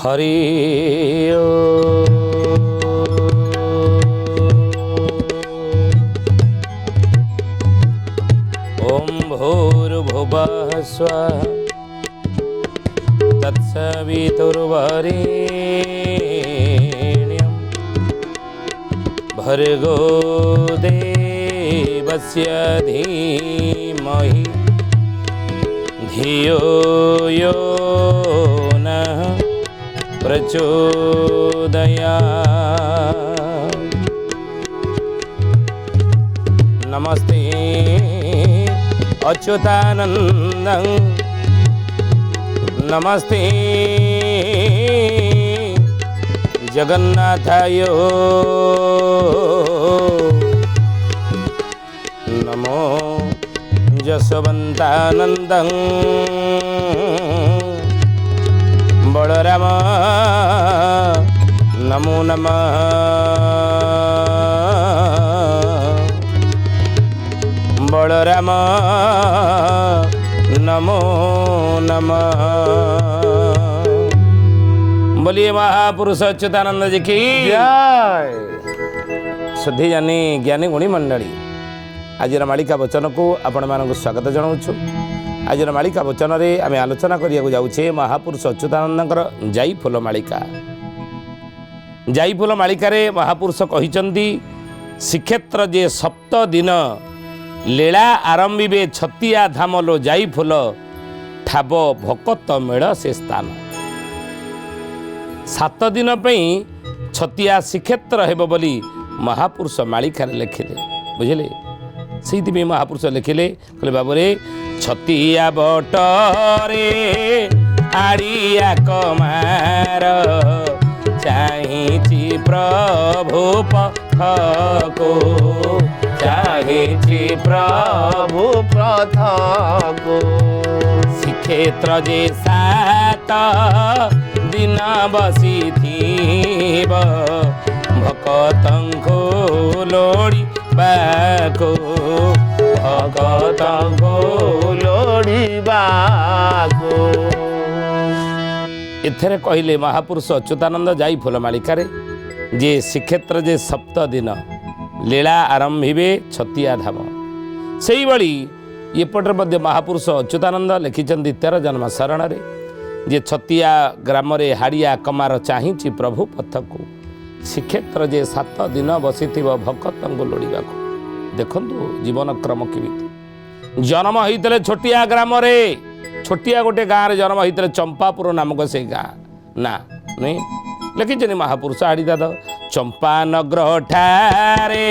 हरि ओम भूर्भुवः स्वः तत्सवितुर्वरेण्यं भर्गो देवस्य धीमहि धियो यो नः प्रचोदयात्। नमस्ते अच्युतानन्दं नमस्ते जगन्नाथाय नमो जसवन्तानन्दं बलराम नमो नमः बलराम नमो नमः। बोलिए महापुरुष अच्युतानंद जी की जय। शुद्धि जानी ज्ञानी गुणी मंडली आज मालिका वचन को आपण मानक स्वागत जनाऊँ। आज मालिका वचन रे आम आलोचना करिया जाऊे महापुरुष अच्युतानंदर जाई फूल मालिका। जाई फूल मालिकार महापुरुष कहते श्रीक्षेत्र जे सप्त दिन लीला आरंभिबे छतिया धाम लो जाई फूल ठाब भकत मेड़ से स्थान। 7 दिन पई छतिया श्रीक्षेत्र हेब बोली महापुरुष मालिकार लिखिले बुझिले। से महापुरुष लिखिले कहले बाबूरे छतिया बटरे आड़िया कमार चाहिची प्रभु पथको चाहिची प्रभु पथको। श्रीक्षेत्र जे 7 दिन बसी थीब भकतंको लोड़ी बाको भकतंको लोड़ी बाको। एथरे कहले महापुरुष अच्युतानंद जाई फूल मालिकार जे श्रीक्षेत्र जे 7 दिन लीला आरंभिबे छतिया धाम। से भाई एपटे मध्य महापुरुष अच्युतानंद लिखिंट 13 जन्म शरण रे जे छतिया ग्राम रे हाड़िया कमार चाहिची प्रभु पथको श्रीक्षेत्र जे 7 दिन बसी भकत लोड़ा। देखु जीवन क्रम केमिति जन्म होते छोटिया ग्राम रे छोटिया गोटे गाँव जन्म होते चंपापुर नामक से गाँ ना नहीं लिखिं महापुरुष हाड़ीदाद चंपा नगर ठारे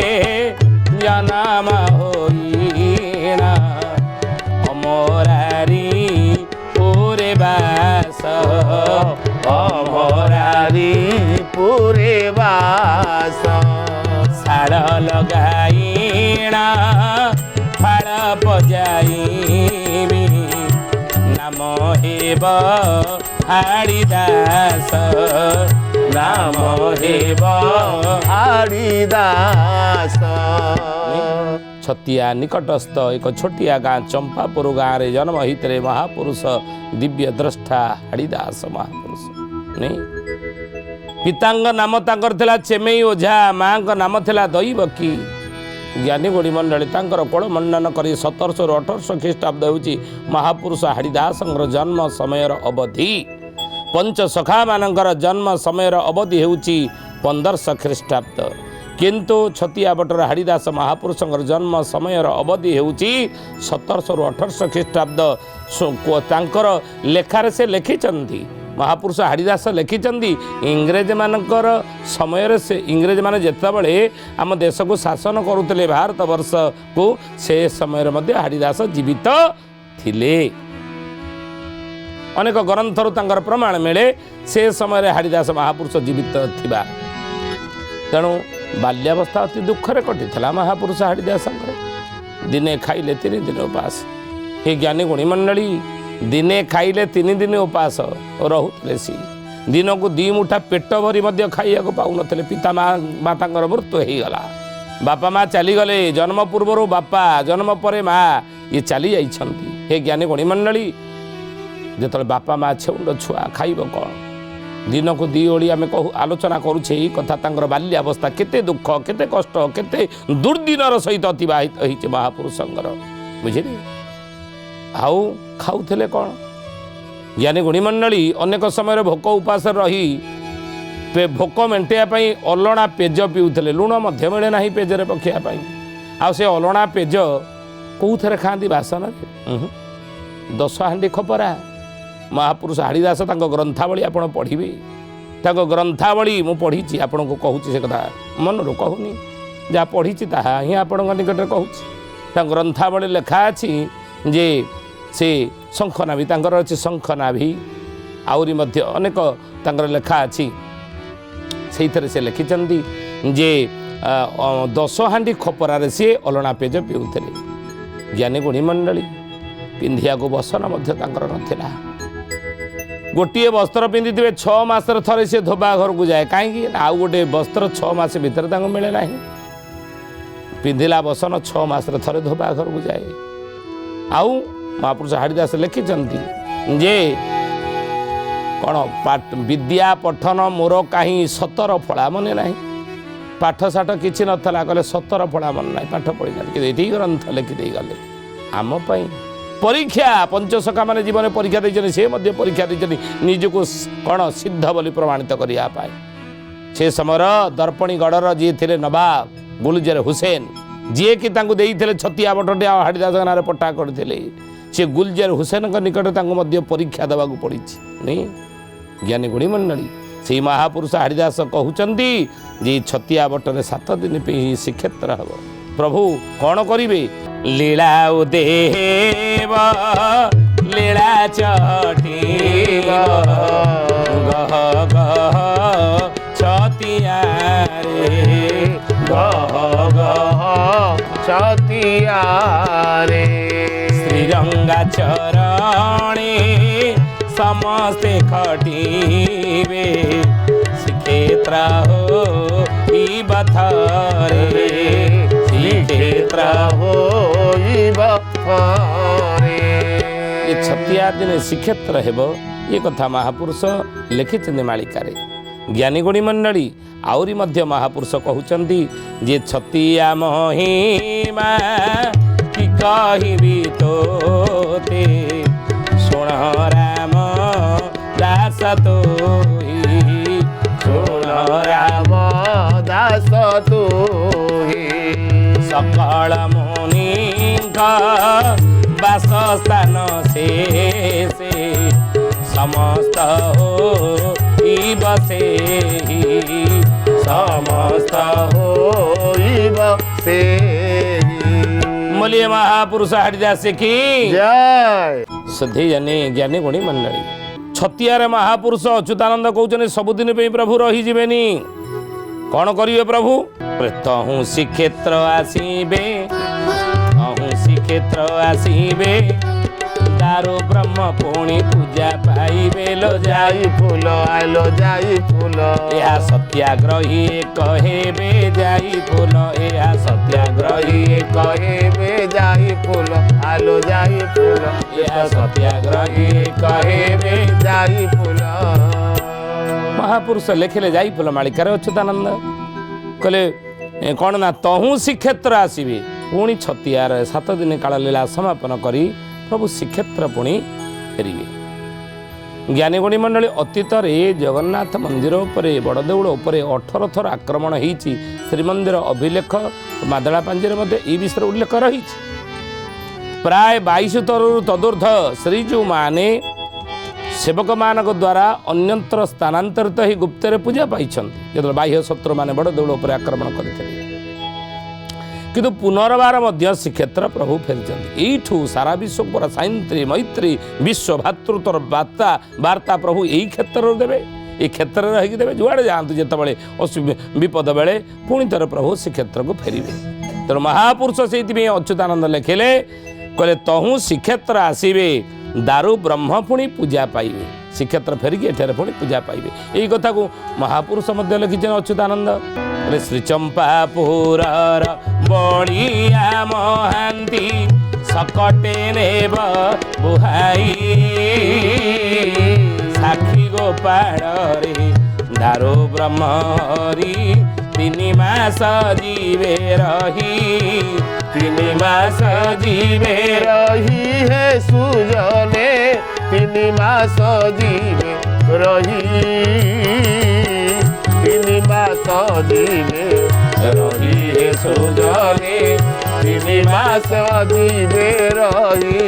जन्म होइना अमरारी पूरे बास अमरारी पूरे बास। साड़ लगाइना फाड़ बजाइबी नाम हेब हाड़ीदास नाम हेब हाड़ीदास। छतिया निकटस्थ एक छोटिया गाँ चंपापुर गाँव में जन्म होते महापुरुष दिव्य द्रष्टा हाड़ीदास महापुरुष नहीं। पितांग नाम तांकर थिला चेमेई ओझा माँ का नाम थिला दैवकी। ज्ञानी गुणी मंडली तांकर कोल मंडन करी 1700 ରୁ 1800 ख्रीष्टाब्द होची महापुरुष हाड़ीदासंकर जन्म समयर अवधि। पंच सखा मानकर जन्म समयर अवधि होची 1500 ख्रीष्टाब्द। किंतु छतिया बटर हाड़ीदास महापुरुषंकर जन्म समयर अवधि होची 1700 ରୁ 1800 ख्रीष्टाब्द। तांकर लेखार से लिखिचंती महापुरुष हाड़ीदास लिखिं इंग्रेज मानकर समय से इंग्रेज माने जेतेबेले आम देश को शासन करुले भारत वर्ष को से समय हाड़ीदास जीवित थिले। अनेक ग्रंथर तांकर प्रमाण मिले से समय हाड़ीदास महापुरुष जीवित थिबा। तेणु बाल्यावस्था अति दुखरे कटिला महापुरुष हाड़ीदास। दिने खाइले 3 दिन उपास। हे ज्ञानी गुणी मंडली दिने खाइले 3 दिन उपास रोते सी दिन को 2 मुठा पेट भरी खाइया पाऊन पिता माता मृत्यु हो गला। बापा माँ चलीगले जन्म पूर्वर बापा जन्म पर माँ ये चली जाइछंती। हे ज्ञानी गुणी मंडली जेतले बापा माँ छेउंड छुआ खाइब कौन दिन को दी ओली आम कहू आलोचना करुचे यही कथा तांकर बाल्यावस्था केते दुख केते कष्ट केते दुर्दिनर सहित अतिवाहित होइछे महापुरुषंकर बुझिले। आउ खाऊले कौन ज्ञानी गुणी मंडली अनेक समय भोक उपास रही भोक मेटाई अलणा पेज पीऊले लुण मिले ना पेजरे पकाइवाई आ से अलणा पेज कौथे खाती बासन 10 हांडी खपरा महापुरुष हाड़ीदास ग्रंथावली आप पढ़े ग्रंथावली मु पढ़ी आपन को कहूँ से कथा मनरू कहूनी जहाँ पढ़ी ही आपण निकट कहूँ ग्रंथावली लेखा अच्छी जे से शंखनाभी अच्छी शंखनाभी आउरी मध्य अनेक लेखा अच्छी से से लिखिं जे 10 हांडी खपरारे सी अलणा पेज पीऊले। ज्ञानी गुणी मंडली पिंधिया को बसन नाला गोटे वस्त्र पिंधि 6 मास थे से धोबा घर को जाए कहीं आउ गोटे वस्त्र 6 मास भितर मिले ना पिंधिला बसन 6 मास थे धोबा घर को जाए। आउ महापुरुष हाड़ीदास लिखिं जे कौन विद्या पठन मोर कहीं 17 फला मने ना पाठ साठ किसी नाला कहले 17 फला मन ना पाठ पढ़ी ना कि ग्रंथ लिखिदे गले आम परीक्षा पंचसखा माने जीवन परीक्षा देते से परीक्षा देते निजको कौन सिद्ध बोली प्रमाणित करने से समय दर्पणी गढ़र जी थे नवाब गुलजार हुसैन जी कि देते छतिया बटटे हाड़ीदास नारे पट्टा करते से गुलजार हुसैन निकट परीक्षा देवाक पड़ी नहीं। ज्ञानी गुणी मंडली से महापुरुष हाड़ीदास कहते जे छतिया बटरे 7 दिन पे ही श्रीक्षेत्र हम प्रभु कौन करिवे लीला उदेव लीला चटीव गह गह छतिया रे गह गह छतिया रे श्रीरंगा चरणे समस्ते खटिवे श्रीक्षेत्र हो ई बथरे श्रीक्षेत्र हो ई बथरे ये छतिया दिन श्रीक्षेत्र हेब ये कथा महापुरुष लिखिं मालिकारे। ज्ञानी गुणी मंडली आउरी मध्य महापुरुष कहउचंदी जे छतिया महिमा कि कहिबी तोते सुन राम दास तोहि सुन राम दास तोहि सकल मुनिका वासस्थान से समस्त हो बसे समस्त हो बसे मोलिए महापुरुष हाड़ीदास की जय। सधे जाने ज्ञानी गुणी मंडली छतियारे महापुरुष अच्युतानंद कहते सबुदिन पे प्रभु रही जीवेनी कौन करिवे प्रभु तहु श्रीक्षेत्र आसीबे तहु श्रीक्षेत्र आसीबे दारू ब्रह्म पुणी पूजा पाइबे लो जाई फूल आलो जाई फूल या सत्याग्रही कहेबे जाई फूल या सत्याग्रही कहेबे जाई फूल आलो जाई फूल या सत्याग्रही कहेबे जाई फूल। महापुरुष लिखिले जाई फूल मालिकार अच्युतानंद कहले कौन ना तहु श्रीक्षेत्र आसीबे पुणी छतियार 7 दिन काल लीला समापन करी प्रभु श्रीक्षेत्र पुणी फेरिवे। ज्ञानी गुणी मंडली अतीत जगन्नाथ मंदिर उपरे बड़देउड़ उपरे 18 थर आक्रमण होती श्रीमंदिर अभिलेख मादला पांजी ये विषय उल्लेख रही प्राय 22 तरु तदूर्ध श्रीजू माने सेवक मान द्वारा अन्यत्र स्थानांतरित ही गुप्तरे पूजा पाई जो बाह्य शत्रु माने बड़देउड़ उपरे आक्रमण करते किंतु पुनर्बार मध्य श्रीक्षेत्र प्रभु फेरी सारा विश्व पूरा साइंत्री मैत्री विश्व भातृत्वर वार्ता प्रभु यही क्षेत्र देवे ये क्षेत्र में रहीकि देवे जुआड़े जातु जितेबाला विपद बेले पुणी थर प्रभु श्रीक्षेत्र को फेरिवे। तेणु महापुरुष से अच्युतानंद लिखिले कहले तहु श्रीक्षेत्र आसीबे दारू ब्रह्म पुणी पूजा पाइबे श्रीक्षेत्र फेरिकी एठारे पुणी पूजा पाइबे यही कथा को महापुरुष मध्य लिखिछन अच्युतानंद। श्री चंपापुर बड़िया महांती सकटे नेब बुहाई साक्षी गोपाल रे दारो ब्रह्मरी 3 मास जीवे रही 3 मास जीवे रही हे सुजने 3 मास जीवे रही 3 मास जीवे रही हे सुजने 3 मास जीवे रही।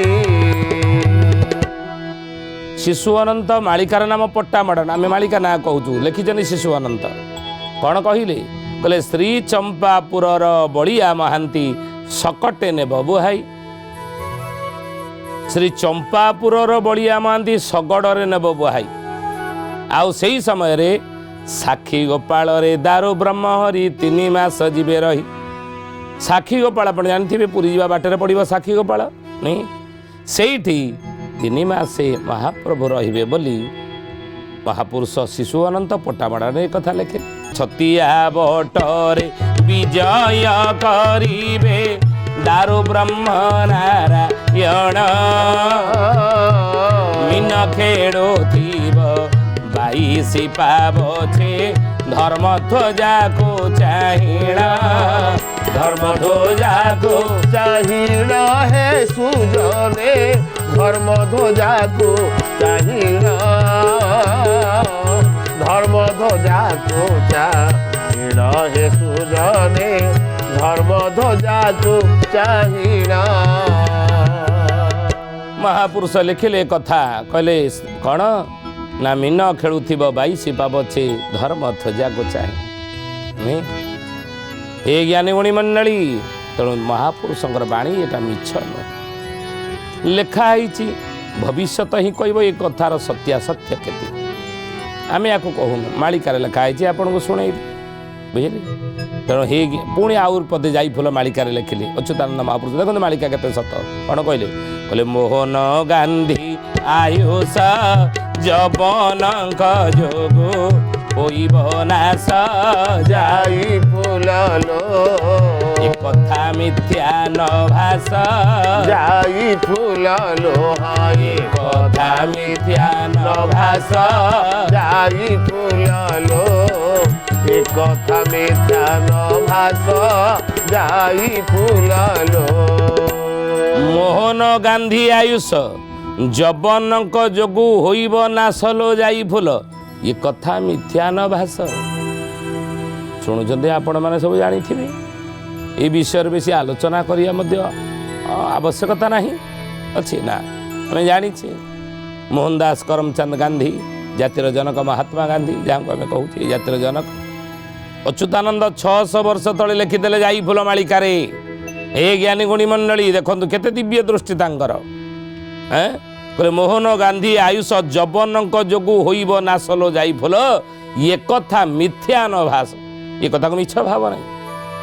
शिशु अनंत मालिकार नाम पट्टा मडन आम मालिका ना कहूँ लिखिं शिशु अनंत कौन कहले कहले श्री चंपापुर बलिया महांती सकटे नेब बुहाई श्री चंपापुर बलिया महांती सगड़े नेब बुहाई आउ से समय रे साक्षी गोपाल रे दारो ब्रह्महरि 3 मास जीवे रही साक्षी गोपाल आप जानते पुरी जावा बाटर पड़ो साक्षी गोपाल नहीं सेठी 3 मासे महाप्रभु रहिबे बोली महापुरुष शिशु अनंत पट्टामड़ा ने कथा लिखे छतिया बटरे विजय करिबे दारु ब्रह्म नारायण मीन खेड़ो थीब 22 पावछे धर्म ध्वजा को चाहिणा धर्म ध्वजा को चाहिणा है सुजने धर्म ध्वजा को चाहिणा धर्म ध्वजा को चाहिणा है सुजने धर्म ध्वजा को चाहिणा। महापुरुष लिखिले कथा कहले कौन ना मीन खेलुथिब 22 पावछे धर्म ध्वजा को चाहे ए ज्ञानी गुणी मंडली तेणु महापुरुषंकर बाणी एटा मिछ न लिखाई भविष्यत ही कह ये कथार सत्यासत्य केते आम या कहून मालिकार लिखाई आपन को शुणे बुझे तेणु हे पुणी आउर पदे जाई फुल मालिकार लिखिले अच्युतानंद महापुरुष देखते मालिका केते सत कौन कहले कहले मोहन गांधी आयुष जवन जोगु होइब नाश जाई फुललो ए कथा मिथ्या न भास जाई फुललो हाय कथा मिथ्या न भास जाई फुललो ए कथा मिथ्या न भास जाई फुललो मोहन गांधी आयुष जवन जोगु होइब नाशलो जाई फुल ये कथा मिथ्या न भास शुणुंट आपण मैंने सब जानी ये विषय बेसी आलोचना करिया आवश्यकता नहीं अच्छी ना आम जानी मोहनदास करमचंद गांधी जातिर जनक महात्मा गांधी जहाँ को आम कहूँ जातिर जनक अच्युतानंद 600 वर्ष तले लिखिदे जाई फुल मालिकार ए ज्ञानी गुणी मंडली देखु केते दिव्य दृष्टि तांकर कहले मोहन गांधी आयुष जवन जोगु होइब नाशलो जाई फुल ये कथा मिथ्या न भास ये कथा को मिछ भाव नहीं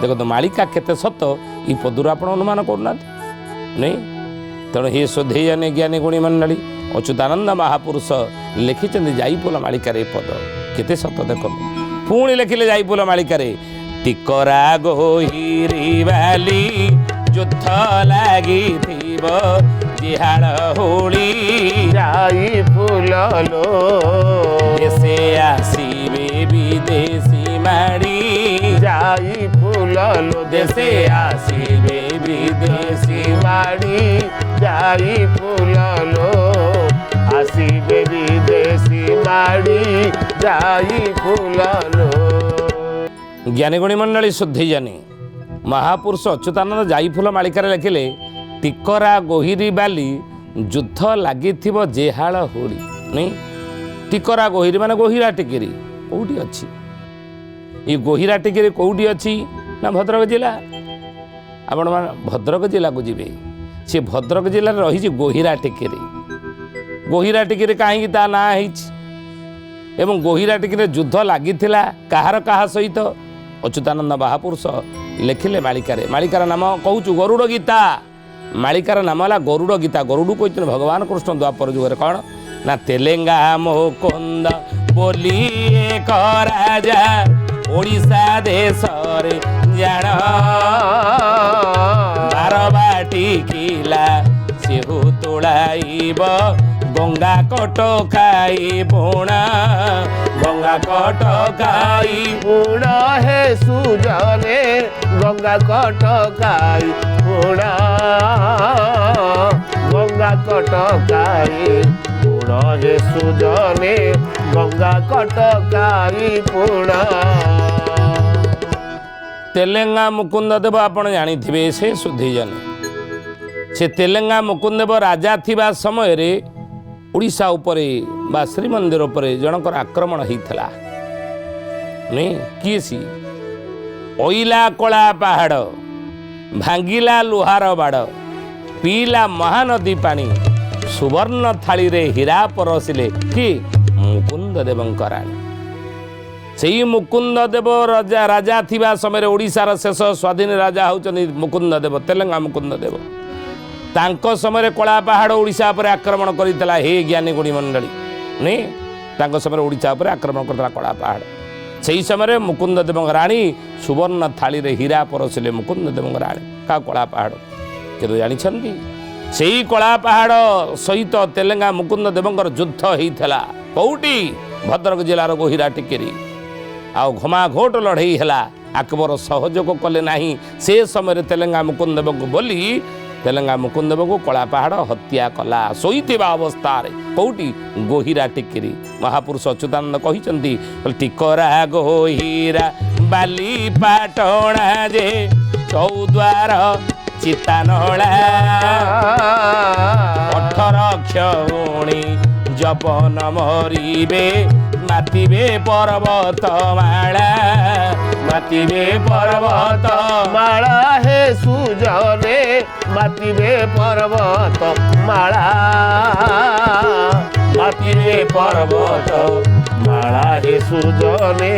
देखो तो मालिका केते सत ये पदुर आप अनुमान करना नहीं तेणु हे शोधेयने ज्ञानी गुणी मंडली अच्युतानंद महापुरुष लिखिं जाई फुल मालिकार पद केते सत देखो पुणी लिखिले जाई फुल मालिकार टिकरा गोहिरी बाली युद्ध लगी जिहाड़ होली जाई फुललो देशे आसीबे विदेशी माड़ी जाई फुललो देशे आसीबे विदेशी माड़ी जाई फुललो आसीबे विदेशी माड़ी जाई फुललो। ज्ञानी गुणी मंडली शुद्धि जानी महापुरुष अच्युतानंद जाई फुल मालिकार लिखिले टिकरा गोहिरी बाली युद्ध लगी जेहाल होली नहीं टिकरा गोहिरी माने गोहिरा टिकेरी कौटी अच्छी ये गोहिरा टिकेरी कौटी अच्छी ना भद्रक जिला आपण भद्रक जिला को जीवे सी भद्रक जिले रही गोहिरा टिकेरी कहीं ता ना एवं गोहिरा टिकेरी युद्ध लगी कहार कहा सहित अच्युतानंद महापुरुष लिखिले मालिकार नाम कहूँ गरुड़ गीता मालिकार नाम है गरुड़ गीता गरुड़ कहते भगवान कृष्ण द्वापर जुगे कौन ना तेलेंगा मुकुंद बोली एक राजा ओडिशा देश जान बारवाड़ी ଟିକିଲା ସେହୁ ତୋଳାଇବ ଗଙ୍ଗା କଟ ଖାଇ ବୁଣା ଗଙ୍ଗା କଟ ଖାଇ ଗୁଣ ହେ ସୁଜନେ ଗଙ୍ଗା କଟକାଇ ଗୁଣ ଗଙ୍ଗା କଟକାଇ ଗୁଣ ହେ ସୁଜନେ ଗଙ୍ଗା କଟକାଇ ପୁଣ। ତେଲେଙ୍ଗା ମୁକୁନ୍ଦ ଦେବ ଆପଣ ଜାଣିଥିବେ ସେ ସୁଧୀଜନେ ସେ ତେଲେଙ୍ଗା ମୁକୁନ୍ଦ ଦେବ ରାଜା ଥିବା ସମୟରେ ଓଡ଼ିଶା ଉପରେ ବା ଶ୍ରୀମନ୍ଦିର ଉପରେ ଜଣଙ୍କର ଆକ୍ରମଣ ହେଇଥିଲା ନାଇଁ କିଏ ସି ଅଇଲା କଳା ପାହାଡ଼ ଭାଙ୍ଗିଲା ଲୁହାର ବାଡ଼ ପିଇଲା ମହାନଦୀ ପାଣି ସୁବର୍ଣ୍ଣ ଥାଳିରେ ହୀରା ପରସିଲେ କି ମୁକୁନ୍ଦ ଦେବଙ୍କ ରାଣୀ। ସେଇ ମୁକୁନ୍ଦ ଦେବ ରାଜା ଥିବା ସମୟରେ ଓଡ଼ିଶାର ଶେଷ ସ୍ୱାଧୀନ ରାଜା ହେଉଛନ୍ତି ମୁକୁନ୍ଦ ଦେବ ତେଲେଙ୍ଗା ମୁକୁନ୍ଦ ଦେବ। ତାଙ୍କ ସମୟରେ କଳା ପାହାଡ଼ ଓଡ଼ିଶା ଉପରେ ଆକ୍ରମଣ କରିଥିଲା ହେ ଜ୍ଞାନୀ ଗୁଣୀ ମଣ୍ଡଳୀ ନାଇଁ ତାଙ୍କ ସମୟରେ ଓଡ଼ିଶା ଉପରେ ଆକ୍ରମଣ କରିଥିଲା କଳା ପାହାଡ଼। ସେହି ସମୟରେ ମୁକୁନ୍ଦ ଦେବଙ୍କ ରାଣୀ ସୁବର୍ଣ୍ଣ ଥାଳିରେ ହୀରା ପରସିଲେ ମୁକୁନ୍ଦ ଦେବଙ୍କ ରାଣୀ କାହା କଳା ପାହାଡ଼ କିନ୍ତୁ ଜାଣିଛନ୍ତି ସେଇ କଳା ପାହାଡ଼ ସହିତ ତେଲେଙ୍ଗା ମୁକୁନ୍ଦ ଦେବଙ୍କର ଯୁଦ୍ଧ ହେଇଥିଲା କୋଉଠି ଭଦ୍ରକ ଜିଲ୍ଲାର ଗୋହିରା ଟିକେରି ଆଉ ଘମାଘୋଟ ଲଢ଼େଇ ହେଲା। ଆକବର ସହଯୋଗ କଲେ ନାହିଁ ସେ ସମୟରେ ତେଲେଙ୍ଗା ମୁକୁନ୍ଦ ଦେବଙ୍କୁ ବୋଲି ତେଲେଙ୍ଗା ମୁକୁନ୍ଦ ଦେବଙ୍କୁ କଳା ପାହାଡ଼ ହତ୍ୟା କଲା ଶୋଇଥିବା ଅବସ୍ଥାରେ କୋଉଠି ଗୋହିରା ଟିକିରି। ମହାପୁରୁଷ ଅଚ୍ୟୁତାନନ୍ଦ କହିଛନ୍ତି ଟିକରା ଗୋହିରା ବାଲି ପାଟଣା ଯେ ଚୌଦ୍ୱାର ଚିତାନଳା 18 କ୍ଷଉଣୀ ଜପନ ମରିବେ ମାତିବେ ପର୍ବତ ମାଳା ମାତିବେ ପର୍ବତ ମାଳା ହେ ସୁଜନେ ମାତିବେ ପର୍ବତ ମାଳା ମାତିବେ ପର୍ବତ ମାଳା ହେ ସୁଜନେ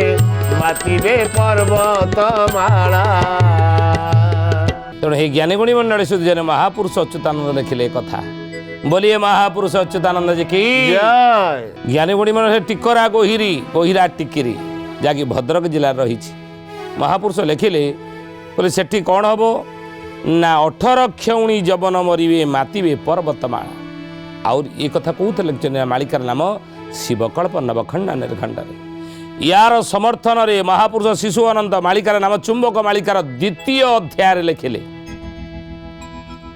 ମାତିବେ ପର୍ବତ ମାଳା। ତେଣୁ ଏହି ଜ୍ଞାନୀଗୁଣୀ ମଣ୍ଡଳୀ ସୁଧୀଜନେ ମହାପୁରୁଷ ଅଚ୍ୟୁତାନନ୍ଦ ଲେଖିଲେ ଏ କଥା बोलिए महापुरुष अच्युतानंद जी की ଜୟ। ज्ञानीगुणी मन टिकरा गोहिरा टिकिरी जहाँकि भद्रक जिले रही महापुरुष लिखिले बोले सेठी कौन हम ना 18 क्षौणी जबन मरिवे मातिबे पर्वतमाला और ये कथा कौन लिखिं मालिकार नाम शिवकल्प नवखंडा निर्खंडे यार समर्थन रे महापुरुष शिशु अनंत मालिकार नाम चुंबक मालिकार द्वितीय अध्याय लिखिले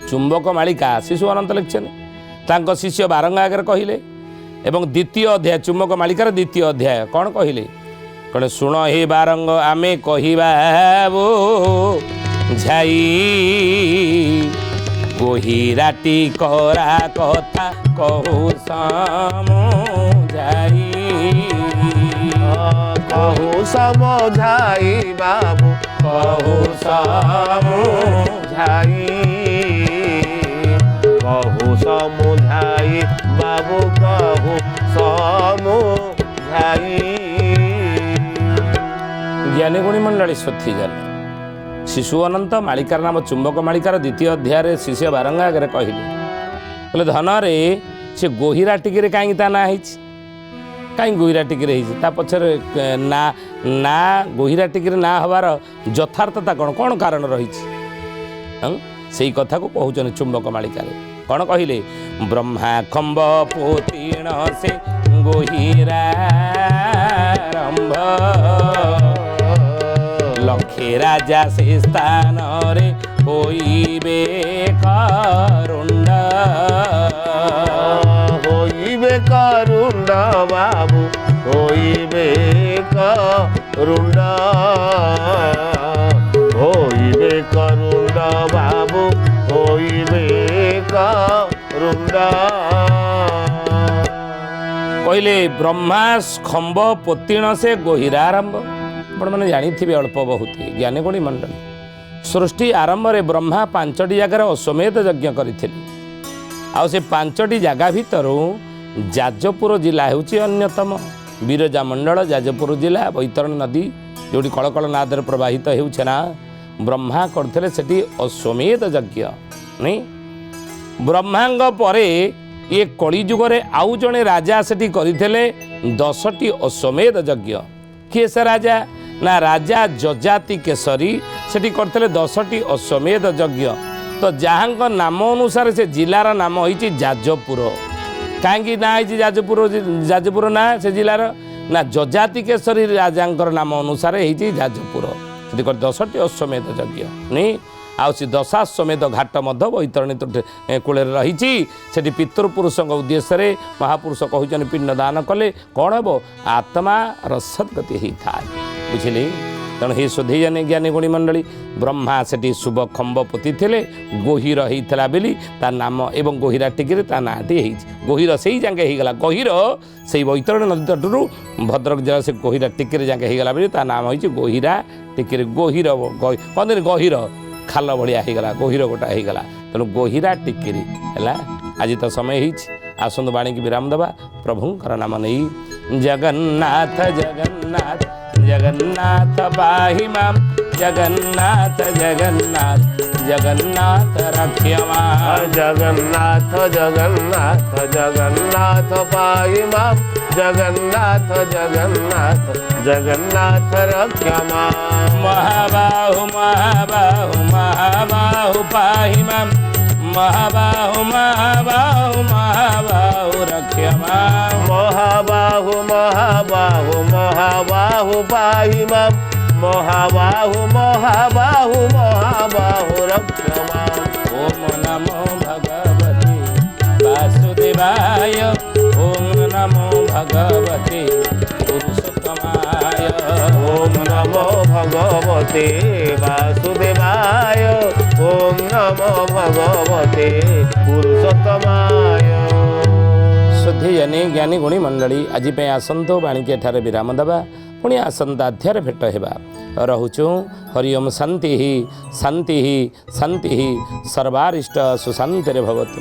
चुंबक मालिका शिशु अनंत लिखिं तांको शिष्य बारंग आगे कहले एवं द्वितीय अध्याय चुंबक मालिकार द्वितीय अध्याय कौन कहले कौन शुण हे बारंग आमे कहबो झाई गोहिराटी करा कथा कहू समझाई कहू समझाई बाबू कहू समझाई कहू समुझाई बाबू कहू समुझाई। ज्ञानीगुणी मंडली स्वथी जन शिशु अनंत मालिकार नाम चुंबक मालिकार द्वितीय अध्याय शिष्य बारंग आगे कहले धन रे से गोहिरा टिके कहीं ता ना कहीं गोहिरा टिके पछरे ना ना गोहिरा टिके ना हबार यथार्थता कौन कौन कारण रही से कथा को कहते चुंबक मालिकार कौन कहले ब्रह्मा खंब पोतीण से गोहिरारंभ लक्षे राजा से स्थान रे होइबे करुंड होइबे करुंड बाबू होइबे करुंड होइबे करुंड बाबू होइबे करुंड। कहले ब्रह्मा खंब पोतीण से गोहिरारंभ आपण मैंने जानी अल्प बहुत ज्ञानीगुणी मंडली सृष्टि आरंभ में ब्रह्मा 5टी जगार अश्वमेध यज्ञ करते आउ से 5टी जगह भितर जाजपुर जिला हूँ अन्यतम बिरजा मंडल जाजपुर जिला बैतरणी नदी जो कलकल नादर प्रवाहित होना ब्रह्मा करते से अश्वमेध यज्ञ नहीं ब्रह्मांग परे ये कलिजुगे आउ जड़े राजा से करते 10टी अश्वमेध यज्ञ किए से राजा ना राजा जजाति केसरी से करते 10टी अश्वमेध यज्ञ ତ ଯାହାଙ୍କ ନାମ ଅନୁସାରେ ସେ ଜିଲ୍ଲାର ନାମ ହେଇଛି ଯାଜପୁର। କାହିଁକି ନା ହେଇଛି ଯାଜପୁର ନା ସେ ଜିଲ୍ଲାର ନା ଯଜାତି କେଶରୀ ରାଜାଙ୍କର ନାମ ଅନୁସାରେ ହେଇଛି ଯାଜପୁର। ସେଠି 10ଟି ଅଶ୍ୱମେଧ ଯଜ୍ଞ ନି ଆଉ ସେ ଦଶାଶ୍ୱମେଧ ଘାଟ ମଧ୍ୟ ବୈତରଣୀ କୂଳରେ ରହିଛି। ସେଠି ପିତୃପୁରୁଷଙ୍କ ଉଦ୍ଦେଶ୍ୟରେ ମହାପୁରୁଷ କହୁଛନ୍ତି ପିଣ୍ଡ ଦାନ କଲେ କ'ଣ ହେବ ଆତ୍ମାର ସଦ୍ଗତି ହେଇଥାଏ। ବୁଝିଲେ? ତେଣୁ ହିଁ ସୁଧୀଜନେ ଜ୍ଞାନୀ ଗୁଣୀ ମଣ୍ଡଳୀ ବ୍ରହ୍ମା ସେଠି ଶୁଭ ଖମ୍ବ ପୋତିଥିଲେ ଗହିର ହେଇଥିଲା ବୋଲି ତା ନାମ ଏବଂ ଗହିରା ଟିକିରେ ତା ନାଁଟି ହେଇଛି। ଗହିର ସେଇ ଯାକେ ହେଇଗଲା ଗହିର ସେଇ ବୈତରଣୀ ନଦୀ ତଟରୁ ଭଦ୍ରକ ଜିଲ୍ଲା ସେ ଗହିରା ଟିକିରେ ଯାକେ ହେଇଗଲା ବୋଲି ତା ନାମ ହେଇଛି ଗହିରା ଟିକିରେ। ଗହିର କହନ୍ତିନି ଗହିର ଖାଲ ଭଳିଆ ହେଇଗଲା ଗହିର ଗୋଟା ହେଇଗଲା। ତେଣୁ ଗହିରା ଟିକିରି ହେଲା। ଆଜି ତ ସମୟ ହେଇଛି ଆସନ୍ତୁ ବାଣୀକି ବିରାମ ଦେବା ପ୍ରଭୁଙ୍କର ନାମ ନେଇ। ଜଗନ୍ନାଥ ଜଗନ୍ନାଥ ଜଗନ୍ନାଥ ପାହି ମାମ୍ ଜଗନ୍ନାଥ ଜଗନ୍ନାଥ ଜଗନ୍ନାଥ ରକ୍ଷମା। ଜଗନ୍ନାଥ ଜଗନ୍ନାଥ ଜଗନ୍ନାଥ ପାହି ମାମ୍ ଜଗନ୍ନାଥ ଜଗନ୍ନାଥ ଜଗନ୍ନାଥ ରକ୍ଷମା। ମହାବାହୁ ମହାବାହୁ ମହାବାହୁ ପାହି ମାମ୍ ମହାବାହୁ ମହାବାହୁ ମହାବାହୁ ରକ୍ଷମା। ମହାବାହୁ ମହାବାହୁ ମହାବାହୁ ପାହି ମାମ୍ ମହାବାହୁ ମହାବାହୁ ମହାବାହୁ ରକ୍ଷମା। ଓಂ ନମୋ ଭଗବତେ ବାସୁଦେବାୟ ଓಂ ନମୋ ଭଗବତେ ପୁରୁଷୋତ୍ତମାୟ। ଓಂ ନମୋ ଭଗବତେ ବାସୁଦେବାୟ ଓಂ ନମୋ ଭଗବତେ ପୁରୁଷୋତ୍ତମାୟ। ସୁଧୀଜନେ ଜ୍ଞାନୀ ଗୁଣୀ ମଣ୍ଡଳୀ ଆଜି ପାଇଁ ଆସନ୍ତୁ ବାଣୀକି ଏଠାରେ ବିରାମ ଦେବା। ପୁଣି ଆସନ୍ତା ଅଧ୍ୟାୟରେ ଭେଟ ହେବା। ରହୁଛୁ ହରି ଓମ୍ ଶାନ୍ତି ଶାନ୍ତି ଶାନ୍ତି ସର୍ବାରିଷ୍ଟ ସୁଶାନ୍ତିରେ ଭବତୁ।